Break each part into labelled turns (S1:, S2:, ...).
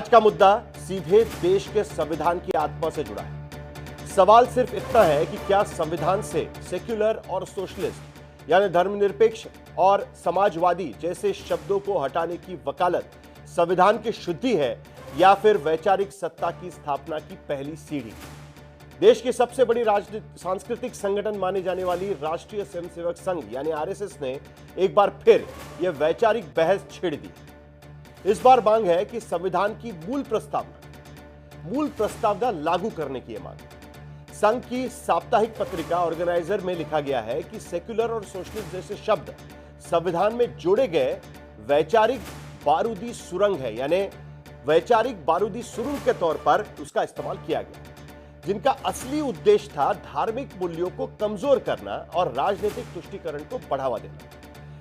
S1: आज का मुद्दा सीधे देश के संविधान की आत्मा से जुड़ा है। सवाल सिर्फ इतना है कि क्या संविधान से सेक्युलर और सोशलिस्ट यानी धर्मनिरपेक्ष और समाजवादी जैसे शब्दों को हटाने की वकालत संविधान की शुद्धि है या फिर वैचारिक सत्ता की स्थापना की पहली सीढ़ी। देश की सबसे बड़ी सांस्कृतिक संगठन माने जाने वाली राष्ट्रीय स्वयंसेवक संघ यानी आरएसएस ने एक बार फिर यह वैचारिक बहस छेड़ दी। इस बार मांग है कि संविधान की मूल प्रस्तावना लागू करने की यह मांग। संघ की साप्ताहिक पत्रिका ऑर्गेनाइजर में लिखा गया है कि सेक्युलर और सोशलिस्ट जैसे शब्द संविधान में जोड़े गए वैचारिक बारूदी सुरंग है, यानी वैचारिक बारूदी सुरंग के तौर पर उसका इस्तेमाल किया गया, जिनका असली उद्देश्य था धार्मिक मूल्यों को कमजोर करना और राजनीतिक तुष्टीकरण को बढ़ावा देना।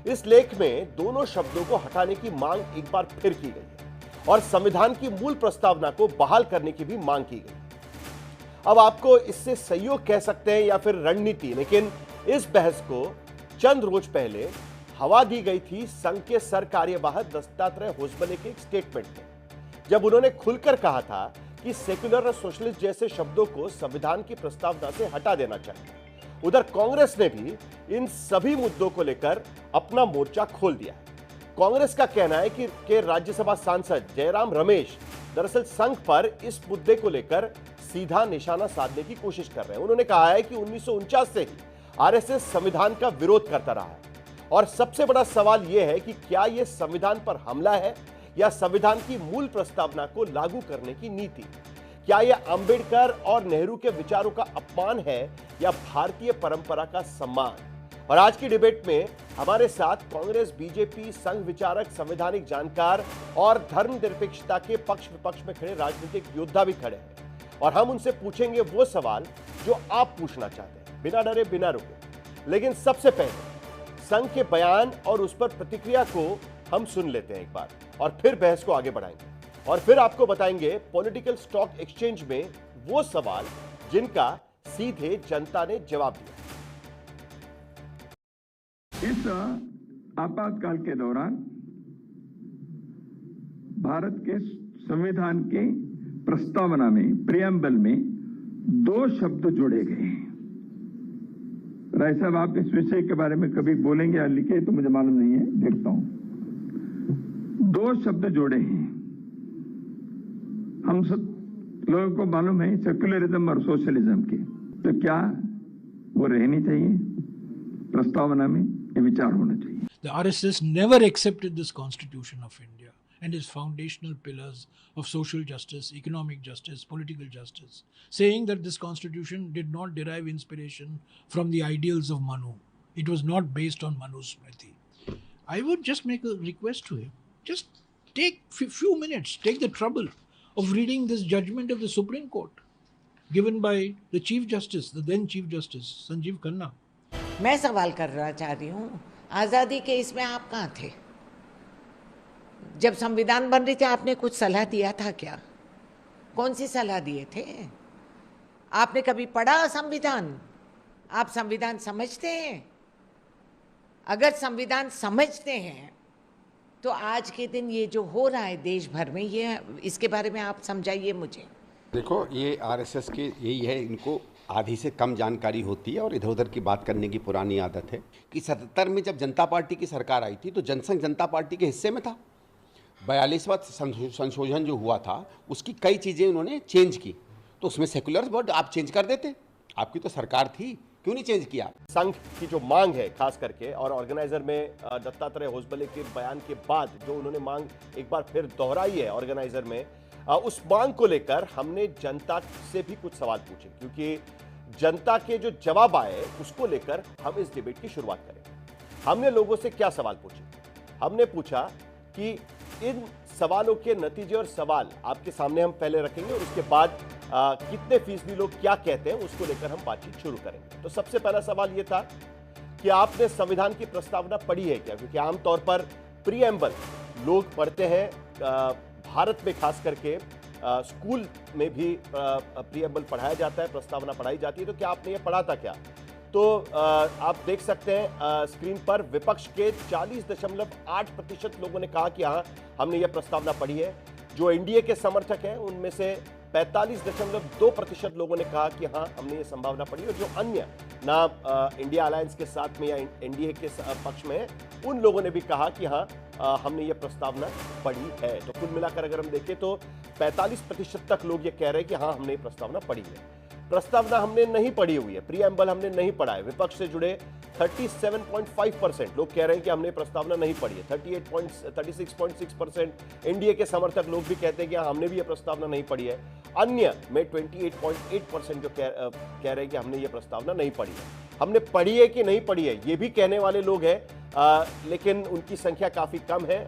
S1: इस लेख में दोनों शब्दों को हटाने की मांग एक बार फिर की गई है और संविधान की मूल प्रस्तावना को बहाल करने की भी मांग की गई। अब आपको इससे सहयोग कह सकते हैं या फिर रणनीति, लेकिन इस बहस को चंद रोज पहले हवा दी गई थी संघ के सर कार्यवाह दत्तात्रेय होसबले के एक स्टेटमेंट में, जब उन्होंने खुलकर कहा था कि सेक्युलर और सोशलिस्ट जैसे शब्दों को संविधान की प्रस्तावना से हटा देना चाहिए। उधर कांग्रेस ने भी इन सभी मुद्दों को लेकर अपना मोर्चा खोल दिया है। कांग्रेस का कहना है कि राज्यसभा सांसद जयराम रमेश दरअसल संघ पर इस मुद्दे को लेकर सीधा निशाना साधने की कोशिश कर रहे हैं। उन्होंने कहा है कि 1949 से ही आरएसएस संविधान का विरोध करता रहा है और सबसे बड़ा सवाल यह है कि क्या यह संविधान पर हमला है या संविधान की मूल प्रस्तावना को लागू करने की नीति। क्या यह अंबेडकर और नेहरू के विचारों का अपमान है या भारतीय परंपरा का सम्मान। और आज की डिबेट में हमारे साथ कांग्रेस, बीजेपी, संघ विचारक, संवैधानिक जानकार और धर्मनिरपेक्षता के पक्ष विपक्ष में खड़े राजनीतिक योद्धा भी खड़े हैं और हम उनसे पूछेंगे वो सवाल जो आप पूछना चाहते हैं, बिना डरे बिना रुके। लेकिन सबसे पहले संघ के बयान और उस पर प्रतिक्रिया को हम सुन लेते हैं एक बार और फिर बहस को आगे बढ़ाएंगे और फिर आपको बताएंगे पॉलिटिकल स्टॉक एक्सचेंज में वो सवाल जिनका सीधे जनता ने जवाब दिया।
S2: इस आपातकाल के दौरान भारत के संविधान के प्रस्तावना में, प्रियम्बल में 2 शब्द जोड़े गए हैं। राय साहब, आप इस विषय के बारे में कभी बोलेंगे या लिखे तो मुझे मालूम नहीं है, देखता हूं। 2 शब्द जोड़े हैं। हम सब लोगों को मालूम है सेक्युलरिज्म और सोशलिज्म के, तो क्या वो रहनी चाहिए प्रस्तावना में, ये विचार होना चाहिए।
S3: The RSS never accepted this Constitution of India and its foundational pillars of social justice, economic justice, political justice, saying that this Constitution did not derive inspiration from the ideals of Manu. It was not based on Manu's Smriti. I would just make a request to him. Just take few minutes, take the trouble of reading this judgment of the Supreme Court given by the Chief Justice, the then Chief Justice, Sanjeev Khanna.
S4: मैं सवाल करना चाह रही हूँ, आज़ादी के इसमें आप कहाँ थे? जब संविधान बन रही थी आपने कुछ सलाह दिया था क्या? कौन सी सलाह दिए थे? आपने कभी पढ़ा संविधान? आप संविधान समझते हैं? अगर संविधान समझते हैं तो आज के दिन ये जो हो रहा है देश भर में, ये इसके बारे में आप समझाइए मुझे।
S5: देखो, ये आरएसएस की यही है, इनको आधी से कम जानकारी होती है और इधर उधर की बात करने की पुरानी आदत है कि 77 में जब जनता पार्टी की सरकार आई थी तो जनसंघ जनता पार्टी के हिस्से में था। 42वां संशोधन जो हुआ था उसकी कई चीज़ें उन्होंने चेंज की, तो उसमें सेक्युलर वर्ड आप चेंज कर देते, आपकी तो सरकार थी, क्यों नहीं चेंज किया।
S1: संघ की जो मांग है खास करके, और ऑर्गेनाइजर में दत्तात्रेय होसबले के बयान के बाद जो उन्होंने मांग एक बार फिर दोहराई है ऑर्गेनाइजर में, उस मांग को लेकर हमने जनता से भी कुछ सवाल पूछे, क्योंकि जनता के जो जवाब आए उसको लेकर हम इस डिबेट की शुरुआत करें। हमने लोगों से क्या सवाल पूछे? हमने पूछा कि इन सवालों के नतीजे और सवाल आपके सामने हम पहले रखेंगे और उसके बाद कितने फीसदी लोग क्या कहते हैं उसको लेकर हम बातचीत शुरू करेंगे। तो सबसे पहला सवाल यह था कि आपने संविधान की प्रस्तावना पढ़ी है क्या? क्योंकि आमतौर पर प्रीएम्बल लोग पढ़ते हैं, भारत में खास करके स्कूल में भी प्रीएम्बल पढ़ाया जाता है, प्रस्तावना पढ़ाई जाती है। तो क्या आपने ये पढ़ा था क्या? तो आप देख सकते हैं स्क्रीन पर विपक्ष के 40.8% लोगों ने कहा कि हाँ, हमने ये प्रस्तावना पढ़ी है। जो एनडीए के समर्थक हैं उनमें से 45.2% लोगों ने कहा कि हाँ हमने ये संभावना पढ़ी, और जो अन्य ना इंडिया अलायंस के साथ में या एनडीए के पक्ष में है उन लोगों ने भी कहा कि हाँ हमने ये प्रस्तावना पढ़ी है। तो कुल मिलाकर अगर हम देखें तो 45% तक लोग ये कह रहे हैं कि हाँ हमने ये प्रस्तावना पढ़ी है। प्रस्तावना हमने नहीं पढ़ी हुई है, प्रीएम्बल हमने नहीं पढ़ा है। विपक्ष से जुड़े 37.5% लोग कह रहे हैं कि हमने प्रस्तावना नहीं पढ़ी है। 36.6% एनडीए के समर्थक लोग भी कहते हैं कि हाँ हमने भी ये प्रस्तावना नहीं पढ़ी है। अन्य में 28.8% जो कह रहे हैं कि हमने ये प्रस्तावना नहीं पढ़ी है। हमने पढ़ी है कि नहीं पढ़ी है ये भी कहने वाले लोग हैं, लेकिन उनकी संख्या काफी कम है।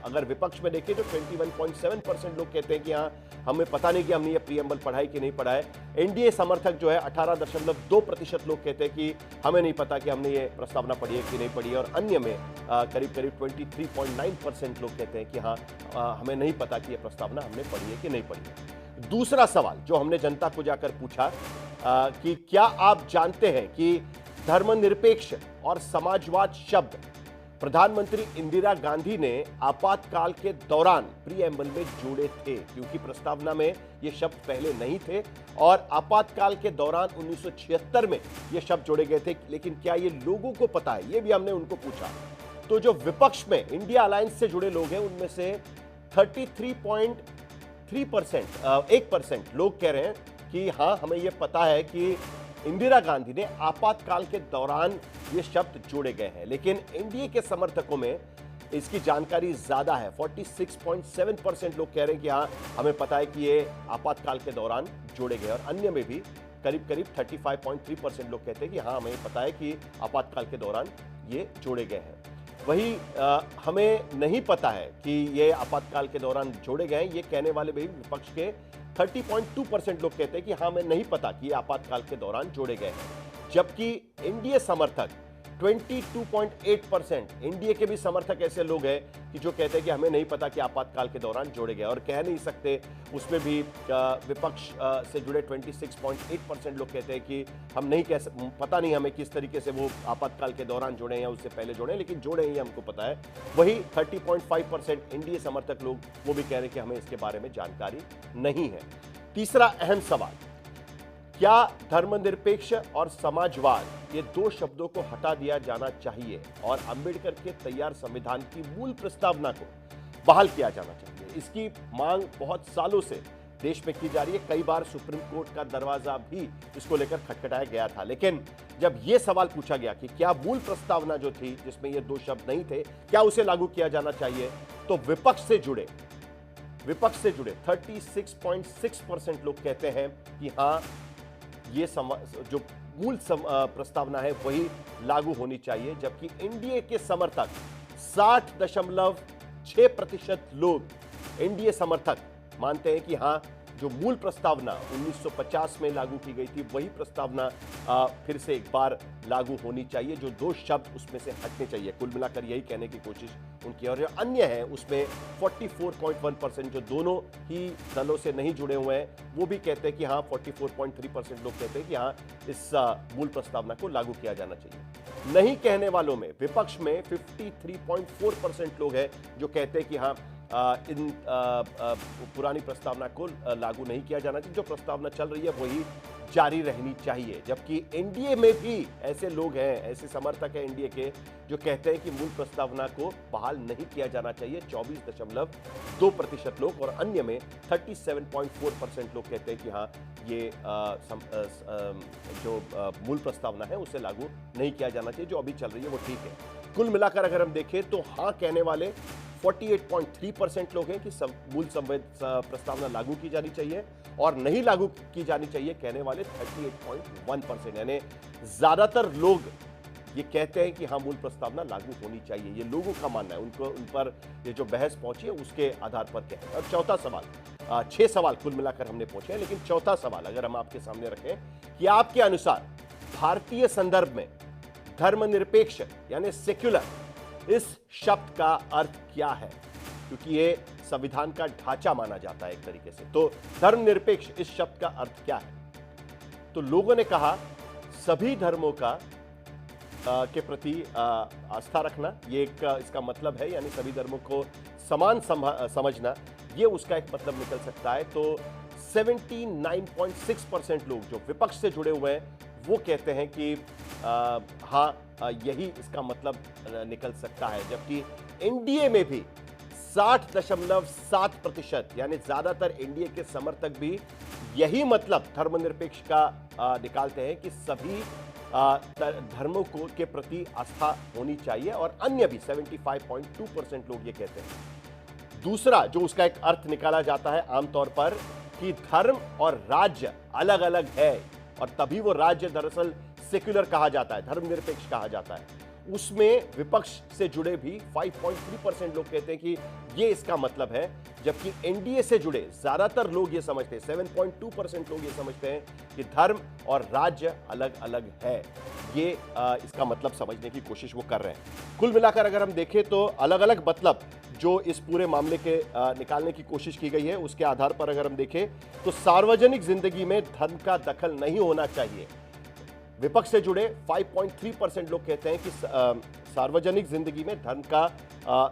S1: अगर विपक्ष में देखें तो 21.7% लोग कहते हैं कि हाँ हमें पता नहीं कि हमने ये प्रीएम्बल पढ़ा है कि नहीं पढ़ा है। एनडीए समर्थक जो है 18.2% लोग कहते हैं कि हमें नहीं पता कि हमने ये प्रस्तावना पढ़ी है कि नहीं पढ़ी है, और अन्य में करीब 23.9% लोग कहते हैं कि हाँ हमें नहीं पता कि ये प्रस्तावना हमने पढ़ी है कि नहीं पढ़ी है। दूसरा सवाल जो हमने जनता को जाकर पूछा कि क्या आप जानते हैं कि धर्मनिरपेक्ष और समाजवाद शब्द प्रधानमंत्री इंदिरा गांधी ने आपातकाल के दौरान प्रीएम्बल में जोड़े थे, क्योंकि प्रस्तावना में ये शब्द पहले नहीं थे और आपातकाल के दौरान 1976 में ये शब्द जोड़े गए थे। लेकिन क्या ये लोगों को पता है, ये भी हमने उनको पूछा। तो जो विपक्ष में इंडिया अलायंस से जुड़े लोग हैं उनमें से 1% लोग कह रहे हैं कि हाँ हमें यह पता है कि इंदिरा गांधी ने आपातकाल के दौरान ये शब्द जोड़े गए हैं। लेकिन एनडीए के समर्थकों में इसकी जानकारी ज्यादा है। 46.7% लोग कह रहे हैं कि हाँ हमें पता है कि ये आपातकाल के दौरान जोड़े गए, और अन्य में भी करीब 35.3% लोग कहते हैं कि हाँ हमें पता है कि आपातकाल के दौरान ये जोड़े गए हैं। वही हमें नहीं पता है कि ये आपातकाल के दौरान जोड़े गए हैं, ये कहने वाले भी विपक्ष के 30.2% लोग कहते हैं कि हाँ हमें नहीं पता कि ये आपातकाल के दौरान जोड़े गए हैं। जबकि एनडीए समर्थक 22.8%, एनडीए के भी समर्थक ऐसे लोग हैं कि जो कहते हैं कि हमें नहीं पता कि आपातकाल के दौरान जोड़े गए, और कह नहीं सकते। उसमें भी विपक्ष से जुड़े 26.8% लोग कहते हैं कि हम नहीं पता नहीं हमें किस तरीके से वो आपातकाल के दौरान जोड़े हैं या उससे पहले जोड़े हैं, लेकिन जोड़े हैं ये हमको पता है। वही 30.5% एनडीए समर्थक लोग वो भी कह रहे हैं कि हमें इसके बारे में जानकारी नहीं है। तीसरा अहम सवाल, क्या धर्मनिरपेक्ष और समाजवाद ये दो शब्दों को हटा दिया जाना चाहिए और अंबेडकर के तैयार संविधान की मूल प्रस्तावना को बहाल किया जाना चाहिए? इसकी मांग बहुत सालों से देश में की जा रही है। कई बार सुप्रीम कोर्ट का दरवाजा भी इसको लेकर खटखटाया गया था, लेकिन जब यह सवाल पूछा गया कि क्या मूल प्रस्तावना जो थी जिसमें ये दो शब्द नहीं थे, क्या उसे लागू किया जाना चाहिए, तो विपक्ष से जुड़े 36.6% लोग कहते हैं कि हाँ ये जो मूल प्रस्तावना है वही लागू होनी चाहिए। जबकि एनडीए के समर्थक 60.6% लोग एनडीए समर्थक मानते हैं कि हाँ जो मूल प्रस्तावना 1950 में लागू की गई थी वही प्रस्तावना फिर से एक बार लागू होनी चाहिए, जो दो शब्द उसमें से हटने चाहिए। कुल मिलाकर यही कहने की कोशिश उनकी, और जो अन्य है उसमें 44.1% जो दोनों ही दलों से नहीं जुड़े हुए हैं वो भी कहते हैं कि हाँ 44.3% लोग कहते हैं कि हाँ इस मूल प्रस्तावना को लागू किया जाना चाहिए। नहीं कहने वालों में विपक्ष में 53.4% लोग हैं जो कहते हैं कि हाँ इन पुरानी प्रस्तावना को लागू नहीं किया जाना चाहिए, जो प्रस्तावना चल रही है वही जारी रहनी चाहिए। जबकि एनडीए में भी ऐसे लोग हैं, ऐसे समर्थक हैं एनडीए के जो कहते हैं कि मूल प्रस्तावना को बहाल नहीं किया जाना चाहिए, 24.2% लोग, और अन्य में 37.4% लोग कहते हैं कि हाँ ये जो मूल प्रस्तावना है उसे लागू नहीं किया जाना चाहिए, जो अभी चल रही है वो ठीक है। कुल मिलाकर अगर हम देखें तो हाँ कहने वाले 48.3% लोग हैं कि मूल प्रस्तावना लागू की जानी चाहिए, और नहीं लागू की जानी चाहिए कहने वाले 38.1%, यानी ज्यादातर लोग ये कहते हैं कि हाँ मूल प्रस्तावना लागू होनी चाहिए। ये लोगों का मानना है, उनको उन पर ये जो बहस पहुंची है उसके आधार पर कहते हैं। और चौथा सवाल, 6 सवाल कुल मिलाकर हमने पूछे हैं, लेकिन चौथा सवाल अगर हम आपके सामने रखें कि आपके अनुसार भारतीय संदर्भ में धर्मनिरपेक्ष यानी सेक्युलर इस शब्द का अर्थ क्या है, क्योंकि ये संविधान का ढांचा माना जाता है एक तरीके से। तो धर्मनिरपेक्ष इस शब्द का अर्थ क्या है? तो लोगों ने कहा सभी धर्मों का के प्रति आस्था रखना, ये एक इसका मतलब है, यानी सभी धर्मों को समान समझना। ये उसका एक मतलब निकल सकता है। तो 79.6% लोग जो विपक्ष से जुड़े हुए हैं वो कहते हैं कि यही इसका मतलब निकल सकता है, जबकि एनडीए में भी 60.7% यानी ज्यादातर एनडीए के समर्थक भी यही मतलब धर्मनिरपेक्ष का निकालते हैं कि सभी धर्मों को के प्रति आस्था होनी चाहिए, और अन्य भी 75.2% लोग ये कहते हैं। दूसरा जो उसका एक अर्थ निकाला जाता है आमतौर पर कि धर्म और राज्य अलग अलग है, और तभी वो राज्य दरअसल सेक्युलर कहा जाता है, धर्मनिरपेक्ष कहा जाता है। उसमें विपक्ष से जुड़े भी 5.3% लोग कहते हैं कि ये इसका मतलब है, जबकि एनडीए से जुड़े ज्यादातर लोग ये समझते हैं, 7.2% लोग ये समझते हैं कि धर्म और राज्य अलग अलग है। ये इसका मतलब समझने की कोशिश वो कर रहे हैं। कुल मिलाकर अगर हम देखें तो अलग अलग मतलब जो इस पूरे मामले के निकालने की कोशिश की गई है, उसके आधार पर अगर हम देखें तो सार्वजनिक जिंदगी में धर्म का दखल नहीं होना चाहिए। विपक्ष से जुड़े 5.3% लोग कहते हैं कि सार्वजनिक जिंदगी में धर्म का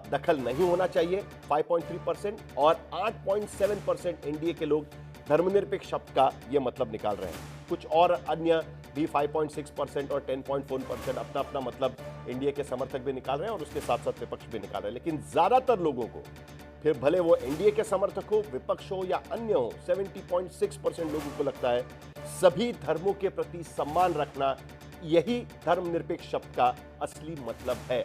S1: दखल नहीं होना चाहिए, 5.3%, और 8.7% एनडीए के लोग धर्मनिरपेक्ष शब्द का यह मतलब निकाल रहे हैं। कुछ और अन्य भी 5.6% और 10.4% अपना अपना मतलब एनडीए के समर्थक भी निकाल रहे हैं, और उसके साथ साथ विपक्ष भी निकाल रहे हैं। लेकिन ज्यादातर लोगों को, फिर भले वो एनडीए के समर्थक हो, विपक्ष हो या अन्य हो, 70.6% लोगों को लगता है सभी धर्मों के प्रति सम्मान रखना यही धर्मनिरपेक्ष शब्द का असली मतलब है।